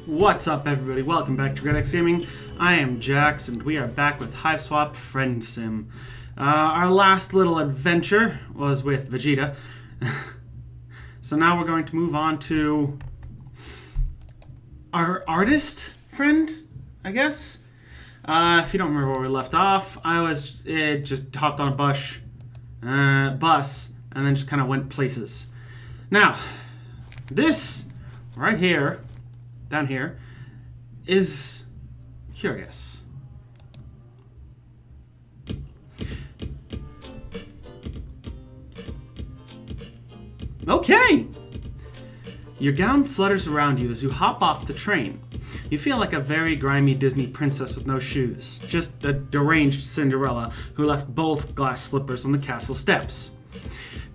What's up, everybody? Welcome back to Greataxe Gaming. I am Jax, and we are back with Hiveswap Friendsim. Our last little adventure was with Vegeta. So now we're going to move on to our artist friend, I guess. If you don't remember where we left off, just hopped on a bus, and then just kind of went places. Now, this right here, down here, is curious. Okay! Your gown flutters around you as you hop off the train. You feel like a very grimy Disney princess with no shoes. Just a deranged Cinderella who left both glass slippers on the castle steps.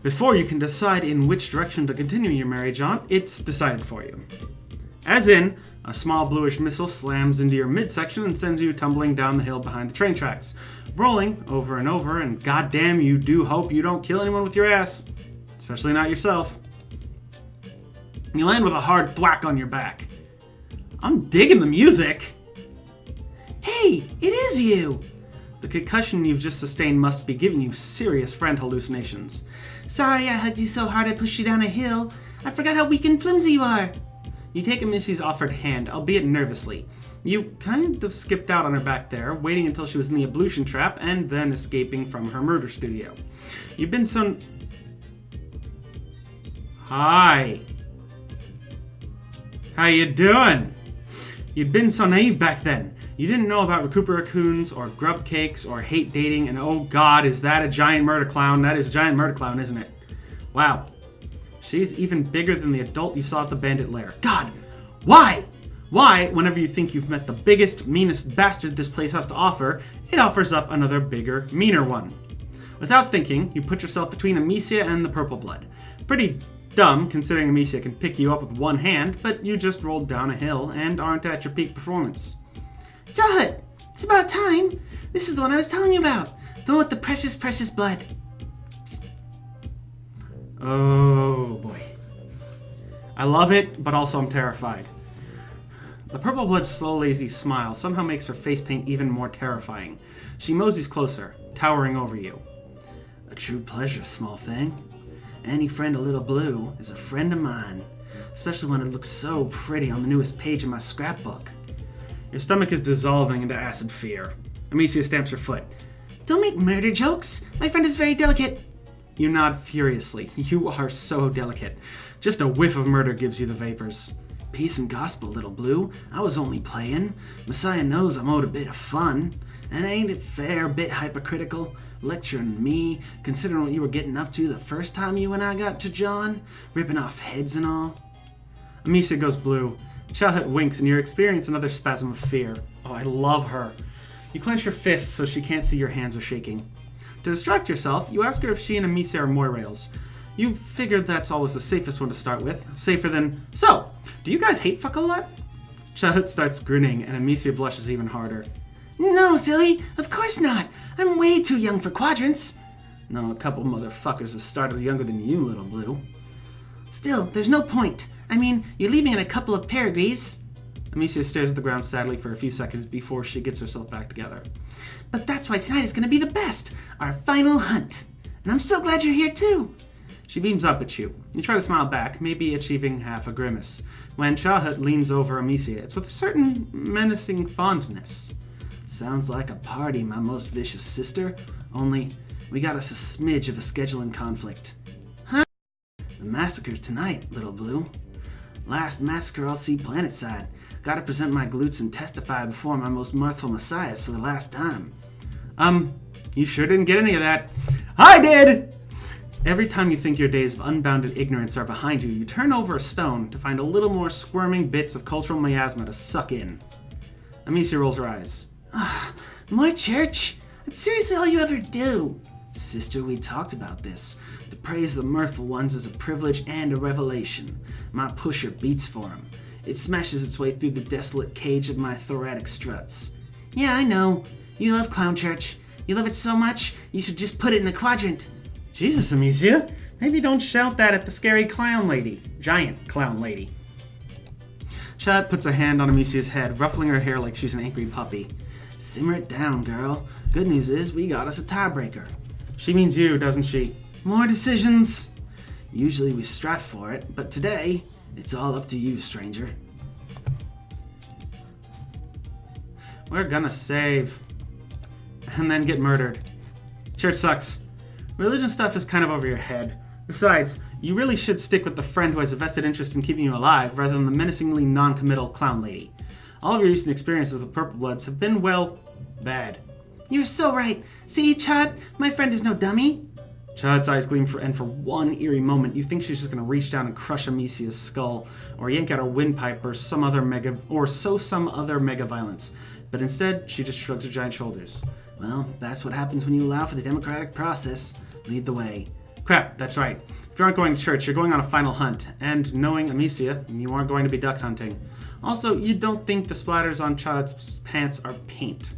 Before you can decide in which direction to continue your merry jaunt, it's decided for you. As in, a small bluish missile slams into your midsection and sends you tumbling down the hill behind the train tracks, rolling over and over, and goddamn, you do hope you don't kill anyone with your ass. Especially not yourself. You land with a hard thwack on your back. I'm digging the music. Hey, it is you! The concussion you've just sustained must be giving you serious friend hallucinations. Sorry I hugged you so hard I pushed you down a hill. I forgot how weak and flimsy you are. You take Missy's offered hand, albeit nervously. You kind of skipped out on her back there, waiting until she was in the ablution trap, and then escaping from her murder studio. You've been so... Hi. How you doing? You'd been so naive back then. You didn't know about recuperacoons or grub cakes or hate dating, and oh god, is that a giant murder clown? That is a giant murder clown, isn't it? Wow. She's even bigger than the adult you saw at the bandit lair. God, why? Why, whenever you think you've met the biggest, meanest bastard this place has to offer, it offers up another bigger, meaner one. Without thinking, you put yourself between Amicia and the purple blood. Pretty dumb, considering Amicia can pick you up with one hand, but you just rolled down a hill and aren't at your peak performance. Jahut! It's about time! This is the one I was telling you about! The one with the precious, precious blood. Oh boy. I love it, but also I'm terrified. The purple blood's slow, lazy smile somehow makes her face paint even more terrifying. She moseys closer, towering over you. A true pleasure, small thing. Any friend of Little Blue is a friend of mine, especially when it looks so pretty on the newest page in my scrapbook. Your stomach is dissolving into acid fear. Amicia stamps her foot. Don't make murder jokes. My friend is very delicate. You nod furiously. You are so delicate. Just a whiff of murder gives you the vapors. Peace and gospel, Little Blue. I was only playing. Messiah knows I'm owed a bit of fun. And ain't it fair, a bit hypocritical? Lecturing me, considering what you were getting up to the first time you and I got to John? Ripping off heads and all? Amicia goes blue. Jahut winks and you experience another spasm of fear. Oh, I love her. You clench your fists so she can't see your hands are shaking. To distract yourself, you ask her if she and Amicia are moirails. You figured that's always the safest one to start with. Safer than, so, do you guys hate fuck a lot? Jahut starts grinning and Amicia blushes even harder. No, silly, of course not. I'm way too young for quadrants. No, a couple motherfuckers have started younger than you, Little Blue. Still, there's no point. I mean, you're leaving in a couple of pedigrees. Amicia stares at the ground sadly for a few seconds before she gets herself back together. But that's why tonight is going to be the best. Our final hunt. And I'm so glad you're here too. She beams up at you. You try to smile back, maybe achieving half a grimace. When Jahut leans over Amicia, it's with a certain menacing fondness. Sounds like a party, my most vicious sister. Only, we got us a smidge of a scheduling conflict. Huh? The massacre tonight, Little Blue. Last massacre I'll see planetside. Gotta present my glutes and testify before my most mirthful messiahs for the last time. You sure didn't get any of that. I did! Every time you think your days of unbounded ignorance are behind you, you turn over a stone to find a little more squirming bits of cultural miasma to suck in. Amicia rolls her eyes. More church? That's seriously all you ever do. Sister, we talked about this. To praise the mirthful ones is a privilege and a revelation. My pusher beats for him. It smashes its way through the desolate cage of my thoracic struts. Yeah, I know. You love clown church. You love it so much, you should just put it in a quadrant. Jesus, Amicia. Maybe don't shout that at the scary clown lady. Giant clown lady. Chad puts a hand on Amicia's head, ruffling her hair like she's an angry puppy. Simmer it down, girl. Good news is we got us a tiebreaker. She means you, doesn't she? More decisions? Usually we strive for it, but today, it's all up to you, stranger. We're gonna save. And then get murdered. Church sucks. Religion stuff is kind of over your head. Besides, you really should stick with the friend who has a vested interest in keeping you alive rather than the menacingly non-committal clown lady. All of your recent experiences with Purple Bloods have been, well, bad. You're so right. See, Chad, my friend is no dummy. Chad's eyes gleam and for one eerie moment, you think she's just going to reach down and crush Amicia's skull, or yank out her windpipe, or some other mega violence. But instead, she just shrugs her giant shoulders. Well, that's what happens when you allow for the democratic process. Lead the way. Crap, that's right. If you aren't going to church, you're going on a final hunt. And knowing Amicia, you aren't going to be duck hunting. Also, you don't think the splatters on Chad's pants are paint.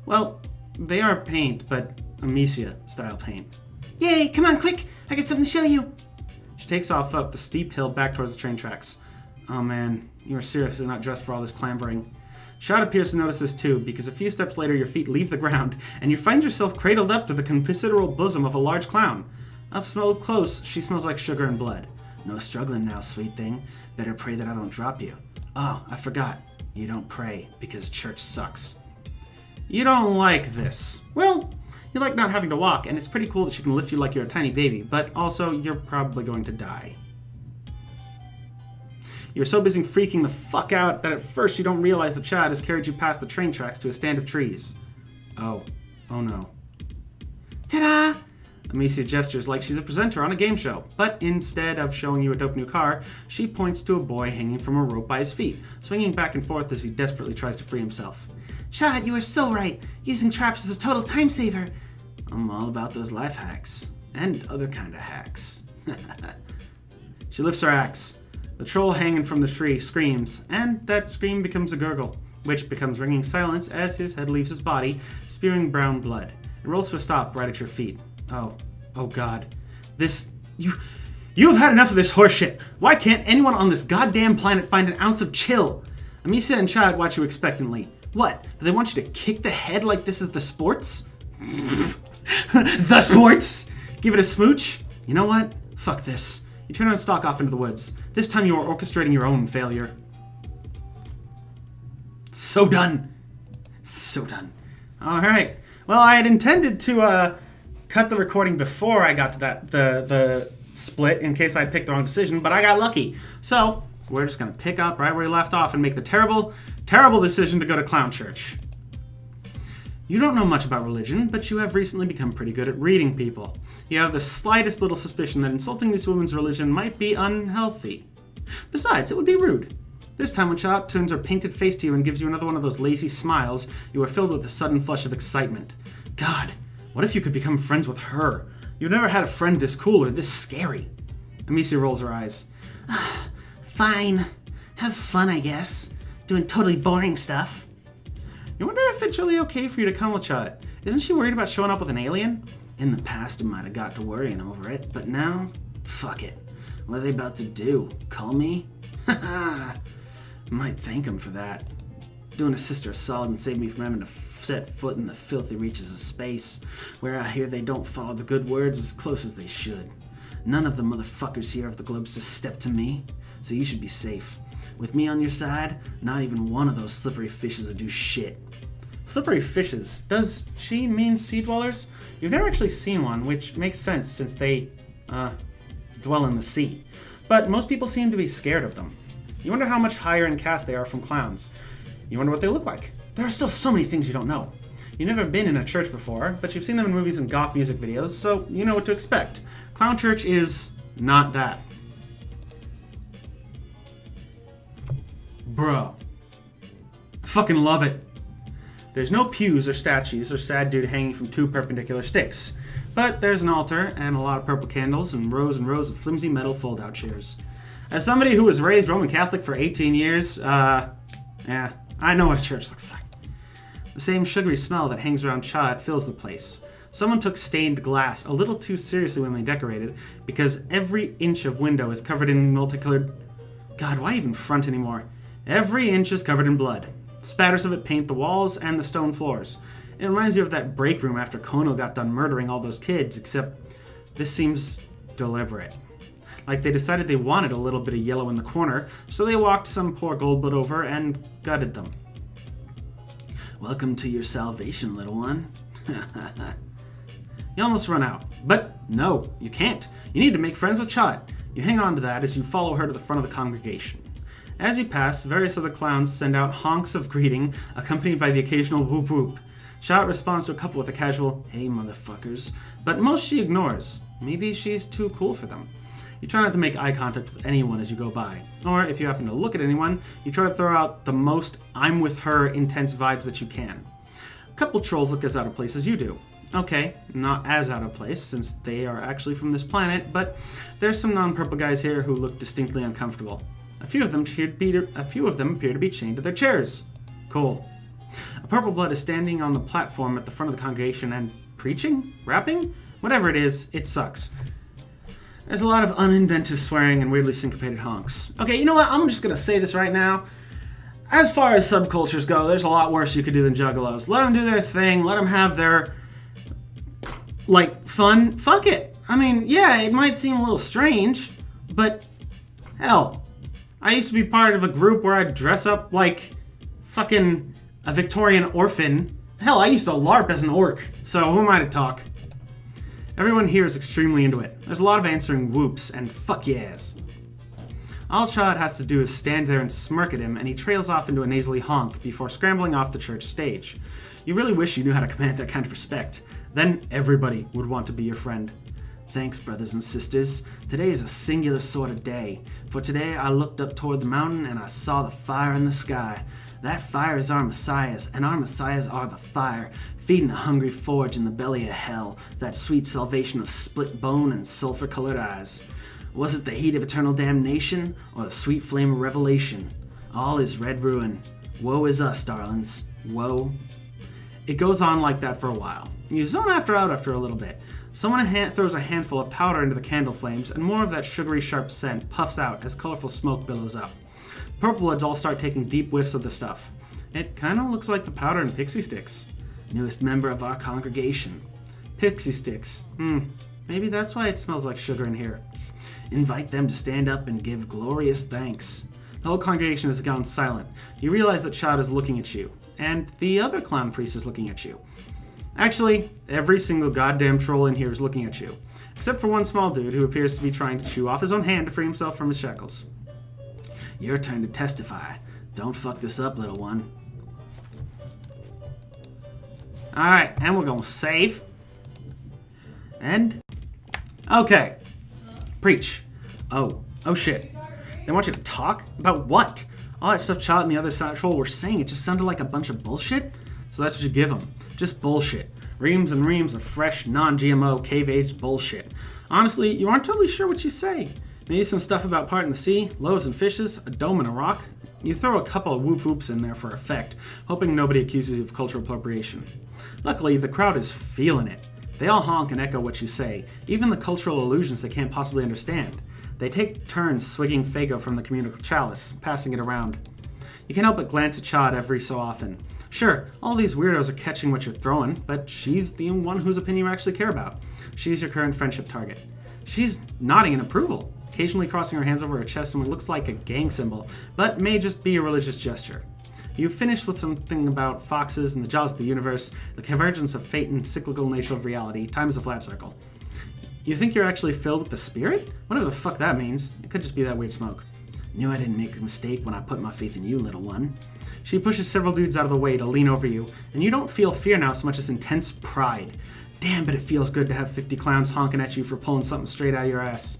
Well, they are paint, but Amicia-style paint. Yay, come on, quick! I got something to show you! She takes off up the steep hill back towards the train tracks. Oh man, you are seriously not dressed for all this clambering. Chad appears to notice this too, because a few steps later your feet leave the ground, and you find yourself cradled up to the considerable bosom of a large clown. Up close, she smells like sugar and blood. No struggling now, sweet thing. Better pray that I don't drop you. Oh, I forgot. You don't pray, because church sucks. You don't like this. Well, you like not having to walk, and it's pretty cool that she can lift you like you're a tiny baby, but also you're probably going to die. You're so busy freaking the fuck out that at first you don't realize that Chad has carried you past the train tracks to a stand of trees. Oh no. Ta-da! Amicia gestures like she's a presenter on a game show, but instead of showing you a dope new car, she points to a boy hanging from a rope by his feet, swinging back and forth as he desperately tries to free himself. Chad, you are so right. Using traps is a total time saver. I'm all about those life hacks. And other kind of hacks. She lifts her axe. The troll hanging from the tree screams, and that scream becomes a gurgle, which becomes ringing silence as his head leaves his body, spewing brown blood. It rolls to a stop right at your feet. Oh God. You have had enough of this horseshit. Why can't anyone on this goddamn planet find an ounce of chill? Amicia and Chad watch you expectantly. What? Do they want you to kick the head like this is the sports? The sports? Give it a smooch? You know what? Fuck this. You turn and stalk off into the woods. This time you are orchestrating your own failure. So done. So done. Alright. Well, I had intended to cut the recording before I got to the split in case I picked the wrong decision, but I got lucky. So, we're just going to pick up right where we left off and make the terrible decision to go to clown church. You don't know much about religion, but you have recently become pretty good at reading people. You have the slightest little suspicion that insulting this woman's religion might be unhealthy. Besides, it would be rude. This time when Charlotte turns her painted face to you and gives you another one of those lazy smiles, you are filled with a sudden flush of excitement. God, what if you could become friends with her? You've never had a friend this cool or this scary. Amicia rolls her eyes. Fine. Have fun, I guess. Doing totally boring stuff. You wonder if it's really okay for you to come with Charlotte. Isn't she worried about showing up with an alien? In the past, it might have got to worrying over it, but now, fuck it. What are they about to do? Call me? Haha. Might thank him for that. Doing a sister a solid and save me from having to set foot in the filthy reaches of space, where I hear they don't follow the good words as close as they should. None of the motherfuckers here of the globes just step to me, so you should be safe. With me on your side, not even one of those slippery fishes will do shit. Slippery fishes? Does she mean sea dwellers? You've never actually seen one, which makes sense since they, dwell in the sea. But most people seem to be scared of them. You wonder how much higher in caste they are from clowns. You wonder what they look like. There are still so many things you don't know. You've never been in a church before, but you've seen them in movies and goth music videos, so you know what to expect. Clown church is not that. Bro. I fucking love it. There's no pews or statues or sad dude hanging from two perpendicular sticks. But there's an altar and a lot of purple candles and rows of flimsy metal fold-out chairs. As somebody who was raised Roman Catholic for 18 years, yeah, I know what a church looks like. The same sugary smell that hangs around Chad fills the place. Someone took stained glass a little too seriously when they decorated, because every inch of window is covered in multicolored... God, why even front anymore? Every inch is covered in blood. Spatters of it paint the walls and the stone floors. It reminds you of that break room after Kono got done murdering all those kids, except this seems deliberate. Like they decided they wanted a little bit of yellow in the corner, so they walked some poor Goldblood over and gutted them. Welcome to your salvation, little one. You almost run out. But no, you can't. You need to make friends with Chot. You hang on to that as you follow her to the front of the congregation. As you pass, various other clowns send out honks of greeting, accompanied by the occasional whoop whoop. Chot responds to a couple with a casual, hey motherfuckers, but most she ignores. Maybe she's too cool for them. You try not to make eye contact with anyone as you go by. Or if you happen to look at anyone, you try to throw out the most I'm with her intense vibes that you can. A couple trolls look as out of place as you do. Okay, not as out of place since they are actually from this planet, but there's some non-purple guys here who look distinctly uncomfortable. A few of them appear to be chained to their chairs. Cool. A purple blood is standing on the platform at the front of the congregation and preaching? Rapping? Whatever it is, it sucks. There's a lot of uninventive swearing and weirdly syncopated honks. Okay, you know what? I'm just gonna say this right now. As far as subcultures go, there's a lot worse you could do than juggalos. Let them do their thing. Let them have their, fun. Fuck it. I mean, yeah, it might seem a little strange, but hell, I used to be part of a group where I'd dress up like fucking a Victorian orphan. Hell, I used to LARP as an orc, so who am I to talk? Everyone here is extremely into it. There's a lot of answering whoops and fuck yes. All Chad has to do is stand there and smirk at him, and he trails off into a nasally honk before scrambling off the church stage. You really wish you knew how to command that kind of respect. Then everybody would want to be your friend. Thanks, brothers and sisters. Today is a singular sort of day. For today I looked up toward the mountain and I saw the fire in the sky. That fire is our messiahs, and our messiahs are the fire, feeding a hungry forge in the belly of hell, that sweet salvation of split bone and sulfur-colored eyes. Was it the heat of eternal damnation, or the sweet flame of revelation? All is red ruin. Woe is us, darlings. Woe. It goes on like that for a while. You zone out after a little bit. Someone throws a handful of powder into the candle flames, and more of that sugary sharp scent puffs out as colorful smoke billows up. Purple bloods all start taking deep whiffs of the stuff. It kinda looks like the powder in pixie sticks. Newest member of our congregation. Pixie sticks. Maybe that's why it smells like sugar in here. Invite them to stand up and give glorious thanks. The whole congregation has gone silent. You realize that Chad is looking at you, and the other clown priest is looking at you. Actually, every single goddamn troll in here is looking at you, except for one small dude who appears to be trying to chew off his own hand to free himself from his shackles. Your turn to testify. Don't fuck this up, little one. Alright, and we're gonna save. And? Okay. Preach. Oh shit. They want you to talk? About what? All that stuff Chad and the other side troll were saying, it just sounded like a bunch of bullshit? So that's what you give them. Just bullshit. Reams and reams of fresh, non-GMO, cave-aged bullshit. Honestly, you aren't totally sure what you say. Maybe some stuff about parting the sea, loaves and fishes, a dome and a rock. You throw a couple of whoop-whoops in there for effect, hoping nobody accuses you of cultural appropriation. Luckily, the crowd is feeling it. They all honk and echo what you say, even the cultural allusions they can't possibly understand. They take turns swigging Fago from the communal chalice, passing it around. You can't help but glance at Chad every so often. Sure, all these weirdos are catching what you're throwing, but she's the one whose opinion you actually care about. She's your current friendship target. She's nodding in approval, occasionally crossing her hands over her chest in what looks like a gang symbol, but may just be a religious gesture. You finished with something about foxes and the jaws of the universe, the convergence of fate and cyclical nature of reality, time is a flat circle. You think you're actually filled with the spirit? Whatever the fuck that means. It could just be that weird smoke. Knew I didn't make a mistake when I put my faith in you, little one. She pushes several dudes out of the way to lean over you, and you don't feel fear now so much as intense pride. Damn, but it feels good to have 50 clowns honking at you for pulling something straight out of your ass.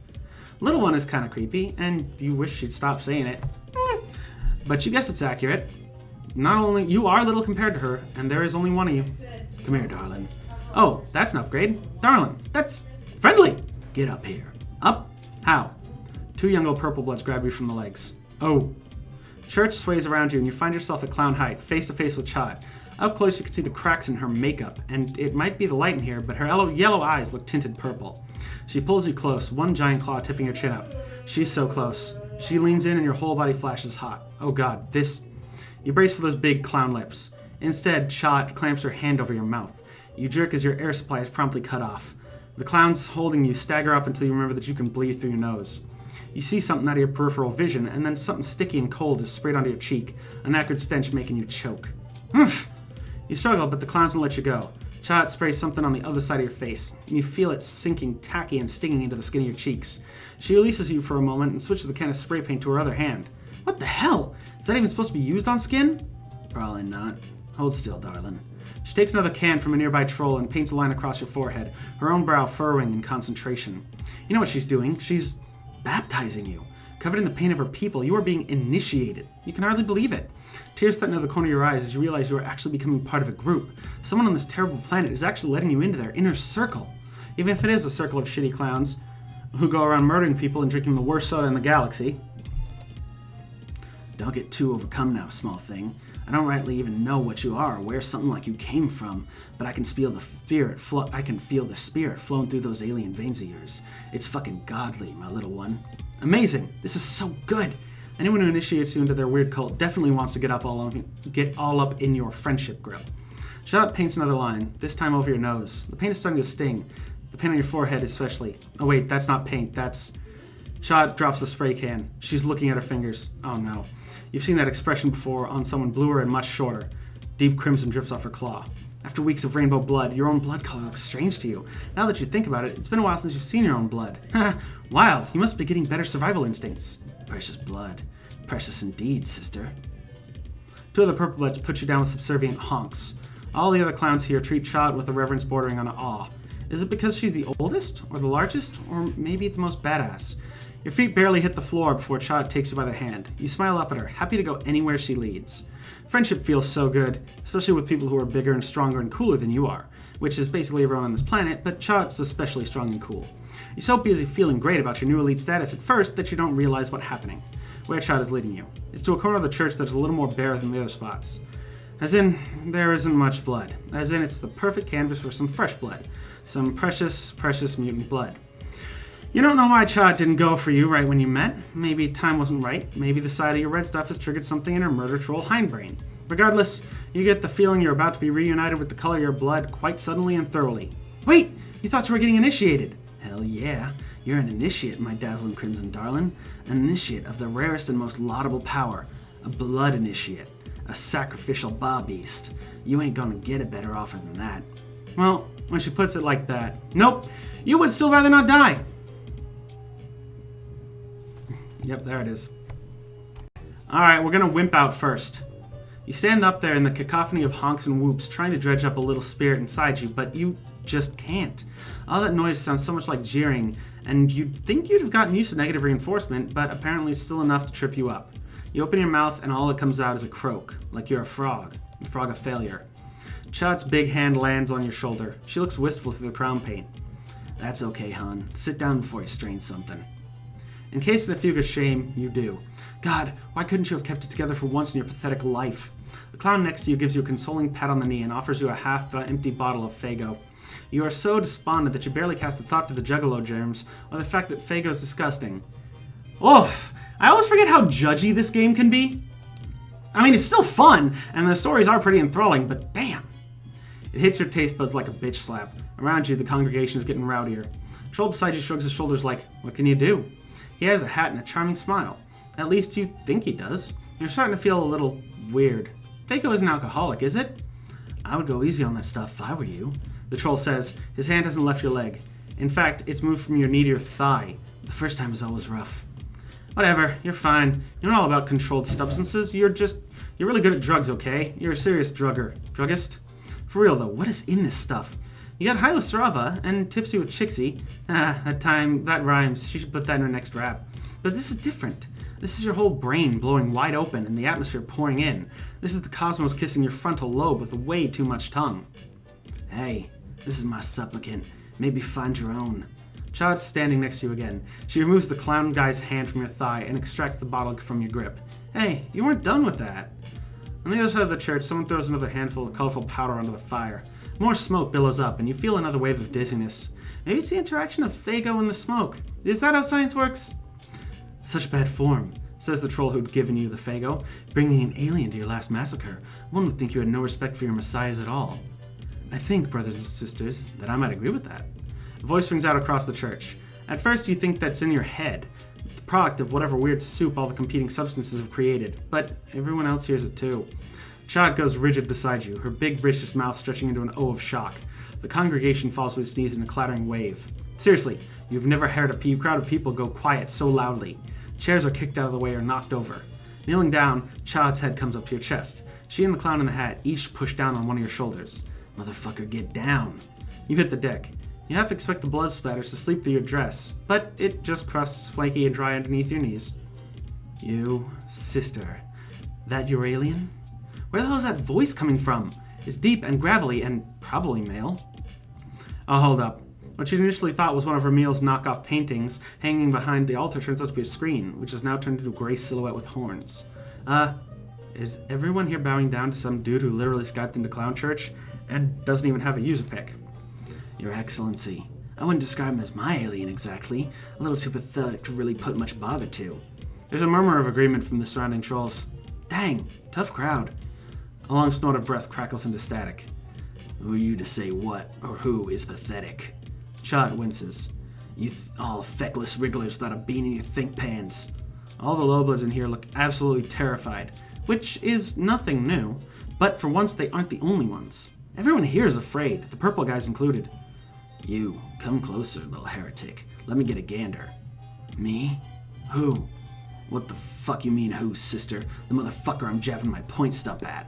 Little one is kind of creepy, and you wish she'd stop saying it. But you guess it's accurate. Not only you are little compared to her, and there is only one of you. Come here, darling. Oh, that's an upgrade. Darling, that's friendly. Get up here. Up? How? Two young old purple bloods grab you from the legs. Oh. Church sways around you, and you find yourself at clown height, face to face with Chad. Up close, you can see the cracks in her makeup, and it might be the light in here, but her yellow eyes look tinted purple. She pulls you close, one giant claw tipping her chin up. She's so close. She leans in and your whole body flashes hot. Oh god, this... You brace for those big clown lips. Instead, Chot clamps her hand over your mouth. You jerk as your air supply is promptly cut off. The clowns holding you stagger up until you remember that you can breathe through your nose. You see something out of your peripheral vision, and then something sticky and cold is sprayed onto your cheek, an acrid stench making you choke. Humph! You struggle, but the clowns won't let you go. Chot sprays something on the other side of your face, and you feel it sinking tacky and stinging into the skin of your cheeks. She releases you for a moment and switches the can of spray paint to her other hand. What the hell? Is that even supposed to be used on skin? Probably not. Hold still, darling. She takes another can from a nearby troll and paints a line across your forehead, her own brow furrowing in concentration. You know what she's doing. She's baptizing you. Covered in the paint of her people, you are being initiated. You can hardly believe it. Tears threaten to the corner of your eyes as you realize you are actually becoming part of a group. Someone on this terrible planet is actually letting you into their inner circle. Even if it is a circle of shitty clowns who go around murdering people and drinking the worst soda in the galaxy. Don't get too overcome now, small thing. I don't rightly even know what you are or where something like you came from, but I can feel the spirit flowing through those alien veins of yours. It's fucking godly, my little one. Amazing! This is so good! Anyone who initiates you into their weird cult definitely wants to get all up in your friendship grip. Charlotte paints another line, this time over your nose. The paint is starting to sting. The paint on your forehead especially. Oh wait, that's not paint, that's... Charlotte drops the spray can. She's looking at her fingers. Oh no. You've seen that expression before on someone bluer and much shorter. Deep crimson drips off her claw. After weeks of rainbow blood, your own blood color looks strange to you. Now that you think about it, it's been a while since you've seen your own blood. Ha! Wild, you must be getting better survival instincts. Precious blood. Precious indeed, sister. Two of the purple bloods put you down with subservient honks. All the other clowns here treat Chot with a reverence bordering on awe. Is it because she's the oldest, or the largest, or maybe the most badass? Your feet barely hit the floor before Chot takes you by the hand. You smile up at her, happy to go anywhere she leads. Friendship feels so good, especially with people who are bigger and stronger and cooler than you are, which is basically everyone on this planet, but Chot's especially strong and cool. You're so busy feeling great about your new elite status at first that you don't realize what's happening. Where Chot is leading you is to a corner of the church that is a little more bare than the other spots. As in, there isn't much blood. As in, it's the perfect canvas for some fresh blood. Some precious, precious mutant blood. You don't know why Chot didn't go for you right when you met. Maybe time wasn't right. Maybe the sight of your red stuff has triggered something in her murder troll hindbrain. Regardless, you get the feeling you're about to be reunited with the color of your blood quite suddenly and thoroughly. Wait! You thought you were getting initiated! Hell yeah. You're an initiate, my dazzling crimson darling. An initiate of the rarest and most laudable power. A blood initiate. A sacrificial ba beast. You ain't gonna get a better offer than that. Well, when she puts it like that, nope, you would still rather not die. Yep, there it is. Alright, we're gonna wimp out first. You stand up there in the cacophony of honks and whoops trying to dredge up a little spirit inside you, but you just can't. All that noise sounds so much like jeering, and you'd think you'd have gotten used to negative reinforcement, but apparently it's still enough to trip you up. You open your mouth and all that comes out is a croak, like you're a frog of failure. Chot's big hand lands on your shoulder. She looks wistful through the crown paint. That's okay, hon. Sit down before you strain something. In case of a fugue of shame, you do. God, why couldn't you have kept it together for once in your pathetic life? The clown next to you gives you a consoling pat on the knee and offers you a half-empty bottle of Faygo. You are so despondent that you barely cast a thought to the juggalo germs or the fact that Faygo's disgusting. Oof! I always forget how judgy this game can be. I mean, it's still fun, and the stories are pretty enthralling, but damn! It hits your taste buds like a bitch slap. Around you, the congregation is getting rowdier. The troll beside you shrugs his shoulders like, what can you do? He has a hat and a charming smile. At least you think he does. You're starting to feel a little weird. Faygo isn't alcoholic, is it? I would go easy on that stuff if I were you. The troll says. His hand hasn't left your leg. In fact, it's moved from your knee to your thigh. The first time is always rough. Whatever, you're fine. You're not all about controlled substances. You're really good at drugs, okay? You're a serious druggist. For real though, what is in this stuff? You got high with Strava and tipsy with Chixie. That rhymes. She should put that in her next rap. But this is different. This is your whole brain blowing wide open and the atmosphere pouring in. This is the cosmos kissing your frontal lobe with way too much tongue. Hey, this is my supplicant. Maybe find your own. Chot's standing next to you again. She removes the clown guy's hand from your thigh and extracts the bottle from your grip. Hey, you weren't done with that. On the other side of the church, someone throws another handful of colorful powder onto the fire. More smoke billows up, and you feel another wave of dizziness. Maybe it's the interaction of Faygo and the smoke. Is that how science works? Such bad form, says the troll who'd given you the Fago. Bringing an alien to your last massacre. One would think you had no respect for your messiahs at all. I think, brothers and sisters, that I might agree with that. A voice rings out across the church. At first you think that's in your head, the product of whatever weird soup all the competing substances have created, but everyone else hears it too. Chad goes rigid beside you, her big vicious mouth stretching into an O of shock. The congregation falls to its knees in a clattering wave. Seriously, you've never heard a crowd of people go quiet so loudly. Chairs are kicked out of the way or knocked over. Kneeling down, Chad's head comes up to your chest. She and the clown in the hat each push down on one of your shoulders. Motherfucker, get down. You hit the deck. You half expect the blood splatters to sleep through your dress, but it just crusts flaky and dry underneath your knees. You, sister. That your alien? Where the hell is that voice coming from? It's deep and gravelly and probably male. Oh, hold up. What you initially thought was one of Ramil's knockoff paintings hanging behind the altar turns out to be a screen, which is now turned into a gray silhouette with horns. Is everyone here bowing down to some dude who literally Skyped into Clown Church and doesn't even have a user pic? Your Excellency, I wouldn't describe him as my alien exactly. A little too pathetic to really put much bother to. There's a murmur of agreement from the surrounding trolls. Dang, tough crowd. A long snort of breath crackles into static. Who are you to say what or who is pathetic? Chad winces. You all feckless wrigglers without a bean in your think pans. All the Loblas in here look absolutely terrified, which is nothing new, but for once they aren't the only ones. Everyone here is afraid, the purple guys included. You, come closer, little heretic. Let me get a gander. Me? Who? What the fuck you mean who, sister? The motherfucker I'm jabbing my point stump at.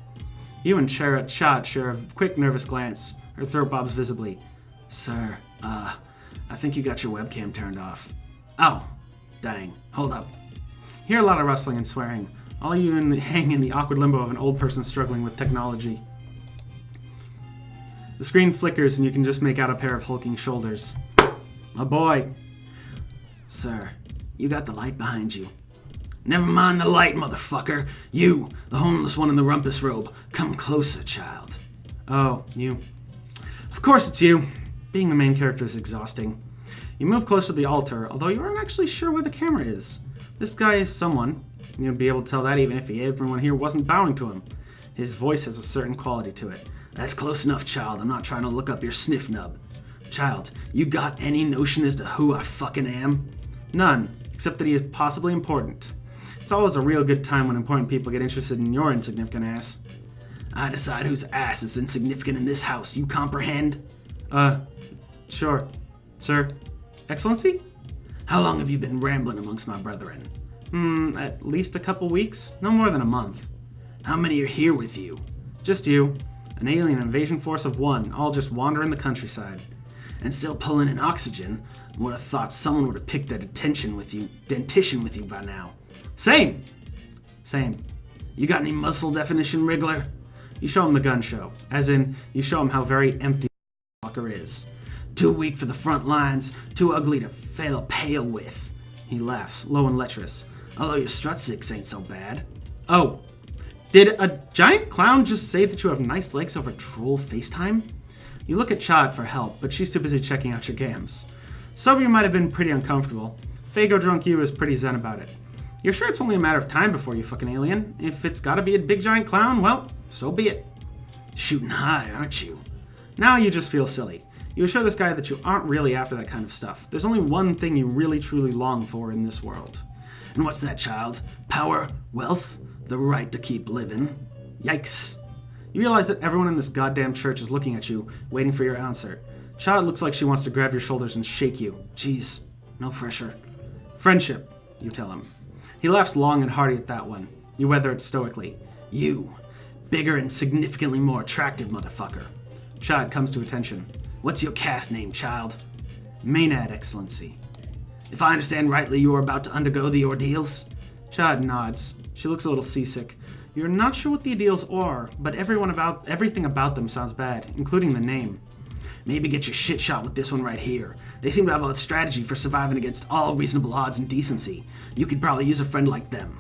You and Chad share a quick nervous glance. Her throat bobs visibly. Sir, I think you got your webcam turned off. Oh, dang. Hold up. Hear a lot of rustling and swearing. All you hang in the awkward limbo of an old person struggling with technology. The screen flickers and you can just make out a pair of hulking shoulders. My boy. Sir, you got the light behind you. Never mind the light, motherfucker. You, the homeless one in the rumpus robe. Come closer, child. Oh, you. Of course it's you. Being the main character is exhausting. You move close to the altar, although you aren't actually sure where the camera is. This guy is someone. You'd be able to tell that even if everyone here wasn't bowing to him. His voice has a certain quality to it. That's close enough, child. I'm not trying to look up your sniff nub. Child, you got any notion as to who I fucking am? None, except that he is possibly important. It's always a real good time when important people get interested in your insignificant ass. I decide whose ass is insignificant in this house, you comprehend? Sure. Sir. Excellency? How long have you been rambling amongst my brethren? At least a couple weeks. No more than a month. How many are here with you? Just you. An alien invasion force of one, all just wandering the countryside. And still pulling in oxygen? Would have thought someone would have picked their dentition with you by now. Same. You got any muscle definition, Wriggler? You show him the gun show. As in, you show him how very empty the fucker is. Too weak for the front lines, too ugly to fail pale with. He laughs, low and lecherous. Although your strut six ain't so bad. Oh, did a giant clown just say that you have nice legs over troll FaceTime? You look at Chad for help, but she's too busy checking out your gams. Sober you might have been pretty uncomfortable. Fago drunk you is pretty zen about it. You're sure it's only a matter of time before you fuck an alien. If it's gotta be a big giant clown, well, so be it. Shooting high, aren't you? Now you just feel silly. You assure this guy that you aren't really after that kind of stuff. There's only one thing you really truly long for in this world. And what's that, child? Power? Wealth? The right to keep living? Yikes. You realize that everyone in this goddamn church is looking at you, waiting for your answer. Child looks like she wants to grab your shoulders and shake you. Jeez, no pressure. Friendship, you tell him. He laughs long and hearty at that one. You weather it stoically. You, bigger and significantly more attractive motherfucker. Chad comes to attention. What's your caste name, child? Maynard, Excellency. If I understand rightly, you are about to undergo the ordeals? Chad nods. She looks a little seasick. You're not sure what the ordeals are, but everything about them sounds bad, including the name. Maybe get your shit shot with this one right here. They seem to have a strategy for surviving against all reasonable odds and decency. You could probably use a friend like them.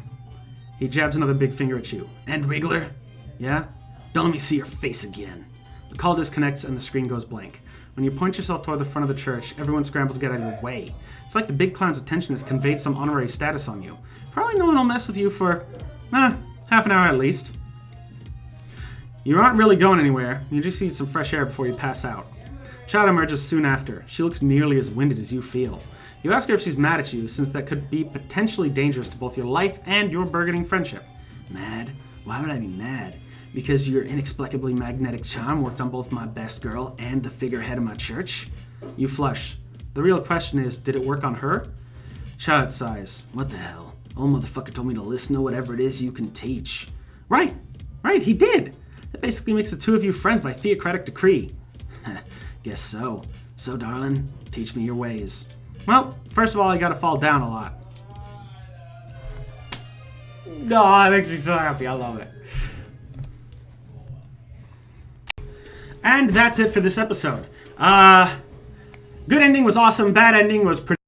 He jabs another big finger at you. And Wriggler? Yeah? Don't let me see your face again. The call disconnects and the screen goes blank. When you point yourself toward the front of the church, everyone scrambles to get out of your way. It's like the big clown's attention has conveyed some honorary status on you. Probably no one will mess with you for, half an hour at least. You aren't really going anywhere. You just need some fresh air before you pass out. Child emerges soon after. She looks nearly as winded as you feel. You ask her if she's mad at you, since that could be potentially dangerous to both your life and your burgeoning friendship. Mad? Why would I be mad? Because your inexplicably magnetic charm worked on both my best girl and the figurehead of my church? You flush. The real question is, did it work on her? Child sighs. What the hell? Old motherfucker told me to listen to whatever it is you can teach. Right, he did. That basically makes the two of you friends by theocratic decree. Guess so. So, darling, teach me your ways. Well, first of all, you gotta fall down a lot. Oh, it makes me so happy. I love it. And that's it for this episode. Good ending was awesome. Bad ending was pretty...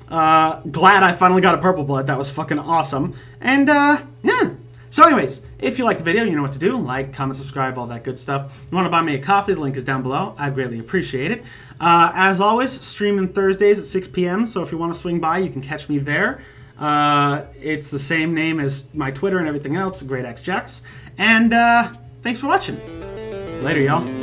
glad I finally got a purple blood. That was fucking awesome. And, yeah. So anyways, if you like the video, you know what to do. Like, comment, subscribe, all that good stuff. If you want to buy me a coffee, the link is down below. I'd greatly appreciate it. As always, streaming Thursdays at 6 p.m. So if you want to swing by, you can catch me there. It's the same name as my Twitter and everything else, GreataxeJakz. And, thanks for watching. Later, y'all.